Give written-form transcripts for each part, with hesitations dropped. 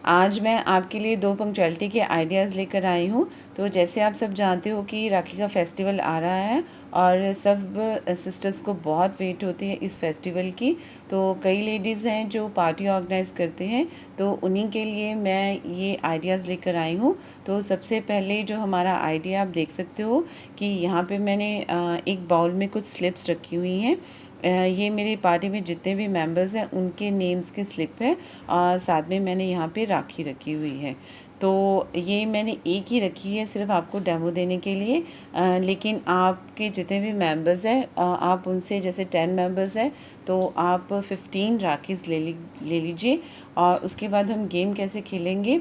आज मैं आपके लिए 2 पंक्चुअलिटी के आइडियाज़ लेकर आई हूँ। तो जैसे आप सब जानते हो कि राखी का फेस्टिवल आ रहा है और सब सिस्टर्स को बहुत वेट होती है इस फेस्टिवल की। तो कई लेडीज़ हैं जो पार्टी ऑर्गेनाइज़ करते हैं, तो उन्हीं के लिए मैं ये आइडियाज़ लेकर आई हूँ। तो सबसे पहले जो हमारा आइडिया आप देख सकते हो कि यहाँ पे मैंने एक बाउल में कुछ स्लिप्स रखी हुई हैं। ये मेरी पार्टी में जितने भी मेंबर्स हैं उनके नेम्स की स्लिप है और साथ में मैंने यहाँ पे राखी रखी हुई है। तो ये मैंने एक ही रखी है सिर्फ आपको डेमो देने के लिए, लेकिन आपके जितने भी मेंबर्स हैं आप उनसे, जैसे 10 मेंबर्स हैं तो आप 15 राखीज़ ले लीजिए। और उसके बाद हम गेम कैसे खेलेंगे,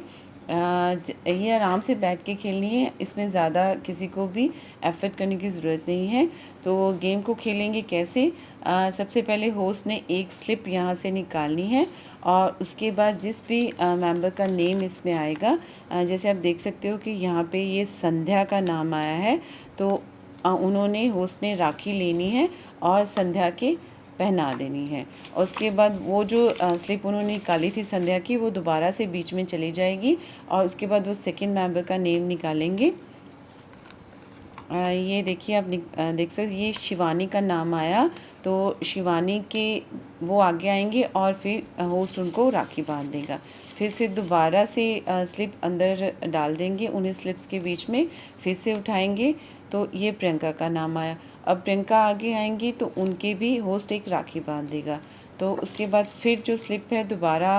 ये आराम से बैठ के खेलनी है, इसमें ज़्यादा किसी को भी एफर्ट करने की ज़रूरत नहीं है। तो गेम को खेलेंगे कैसे, सबसे पहले होस्ट ने एक स्लिप यहाँ से निकालनी है और उसके बाद जिस भी मेंबर का नेम इसमें आएगा, जैसे आप देख सकते हो कि यहाँ पे ये संध्या का नाम आया है, तो उन्होंने, होस्ट ने राखी लेनी है और संध्या के पहना देनी है। और उसके बाद वो जो स्लिप उन्होंने निकाली थी संध्या की, वो दोबारा से बीच में चली जाएगी और उसके बाद वो सेकंड मेंबर का नेम निकालेंगे। ये देखिए, आप देख सकते, ये शिवानी का नाम आया, तो शिवानी के वो आगे आएंगे और फिर होस्ट उनको राखी बांध देगा। फिर से दोबारा से स्लिप अंदर डाल देंगे उन्हें स्लिप्स के बीच में, फिर से उठाएंगे तो ये प्रियंका का नाम आया। अब प्रियंका आगे आएंगी तो उनके भी होस्ट एक राखी बांध देगा। तो उसके बाद फिर जो स्लिप है दोबारा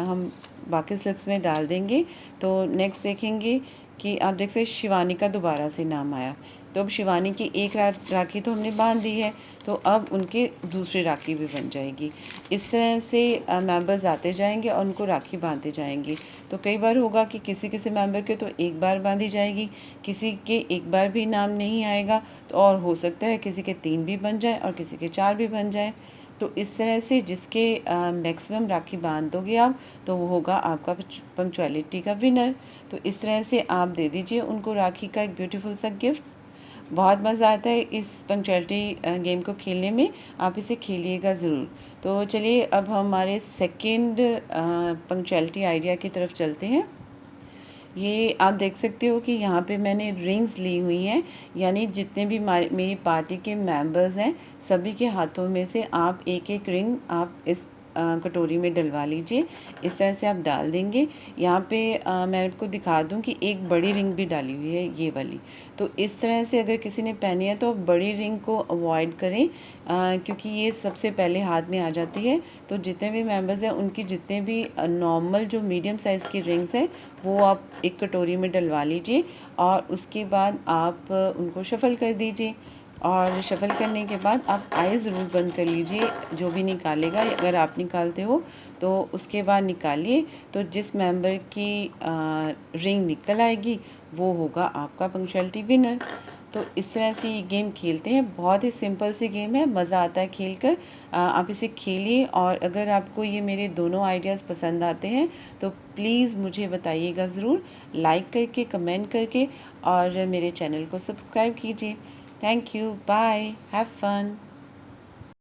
हम बाकी स्लिप्स में डाल देंगे। तो नेक्स्ट देखेंगे कि आप देख सकते शिवानी का दोबारा से नाम आया। तो अब शिवानी की एक राखी तो हमने बांध दी है, तो अब उनके दूसरी राखी भी बन जाएगी। इस तरह से मेंबर्स आते जाएंगे और उनको राखी बांधते जाएंगे। तो कई बार होगा कि किसी किसी मेंबर के तो एक बार बांधी जाएगी, किसी के एक बार भी नाम नहीं आएगा, तो और हो सकता है किसी के 3 भी बन जाए और किसी के 4 भी बन जाए। तो इस तरह से जिसके मैक्सिमम राखी बांध दोगे आप, तो वो होगा आपका पंक्चुअलिटी का विनर। तो इस तरह से आप दे दीजिए उनको राखी का एक ब्यूटीफुल सा गिफ्ट। बहुत मज़ा आता है इस पंक्चुअलिटी गेम को खेलने में, आप इसे खेलिएगा ज़रूर। तो चलिए अब हमारे सेकंड पंक्चुअलिटी आइडिया की तरफ चलते हैं। ये आप देख सकते हो कि यहाँ पे मैंने रिंग्स ली हुई हैं, यानी जितने भी मेरी पार्टी के मेंबर्स हैं सभी के हाथों में से आप एक एक रिंग आप इस कटोरी में डलवा लीजिए। इस तरह से आप डाल देंगे। यहाँ पे मैं आपको दिखा दूँ कि एक बड़ी रिंग भी डाली हुई है, ये वाली। तो इस तरह से अगर किसी ने पहनी है तो बड़ी रिंग को अवॉइड करें, क्योंकि ये सबसे पहले हाथ में आ जाती है। तो जितने भी मेंबर्स हैं उनकी जितने भी नॉर्मल जो मीडियम साइज़ की रिंग्स हैं वो आप एक कटोरी में डलवा लीजिए और उसके बाद आप उनको शफ़ल कर दीजिए। और शफ़ल करने के बाद आप आइज़ ज़रूर बंद कर लीजिए, जो भी निकालेगा, अगर आप निकालते हो तो उसके बाद निकालिए। तो जिस मेंबर की रिंग निकल आएगी वो होगा आपका पंक्चुअलिटी विनर। तो इस तरह से ये गेम खेलते हैं, बहुत ही सिंपल सी गेम है, मज़ा आता है खेलकर। आप इसे खेलिए और अगर आपको ये मेरे दोनों आइडियाज़ पसंद आते हैं तो प्लीज़ मुझे बताइएगा ज़रूर, लाइक करके, कमेंट करके, और मेरे चैनल को सब्सक्राइब कीजिए। Thank you, bye, have fun.